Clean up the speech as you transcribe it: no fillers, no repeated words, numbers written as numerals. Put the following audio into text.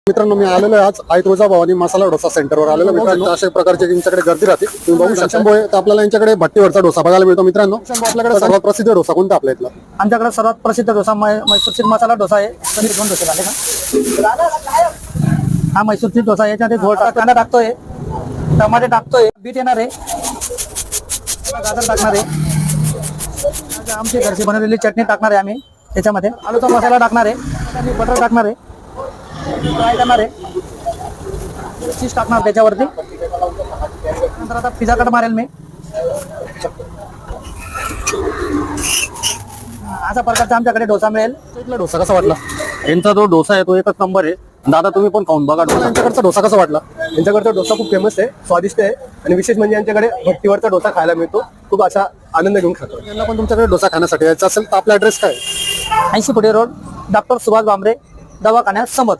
मित्रांनो मी आलेलो आहे आज आई तुळजाभवानी मसाला डोसा सेंटरवर आलेलो मित्रांनो. अशा प्रकारचे यांच्याकडे गर्दी राहते. तुम्ही बघू शकता तर आपल्याला यांच्याकडे भट्टीवरचा डोसा बघायला मिळतो. मित्रांनो आपल्याकडे सर्वात प्रसिद्ध डोसा कोणता आपल्या इथला? आमच्याकडे सर्वात प्रसिद्ध डोसा मैसूरची मसाला डोसा आहे. तरी दोन डोसे झाले का? हा मैसूरची डोसा आहे. याच्यामध्ये गोड कांदा टाकतोय, टमाटे टाकतोय, बीट येणार आहे, गाजर टाकणार आहे, आमची घरची बनवलेली चटणी टाकणार आहे आम्ही. त्याच्यामध्ये आलूचा मसाला टाकणार आहे, आणि बटर टाकणार आहे, फ्राय करणार आहे, चीज टाकणार त्याच्यावरती. नंतर आता पिझ्झा कट मारेल मी. अशा प्रकारचा आमच्याकडे डोसा मिळेल. इथला डोसा कसा वाटला? यांचा जो डोसा आहे तो एकच नंबर आहे. दादा तुम्ही पण खाऊन बघा डोसा. यांच्याकडचा डोसा कसा वाटला? यांच्याकडचा डोसा खूप फेमस आहे, स्वादिष्ट आहे आणि विशेष म्हणजे यांच्याकडे भट्टीवरचा डोसा खायला मिळतो. खूप असा आनंद घेऊन खातो. यांना पण तुमच्याकडे डोसा खाण्यासाठी यायचं असेल तर आपला ॲड्रेस काय? 80 फुटे रोड, डॉक्टर सुभाष भामरे दवाखान्यात समोर.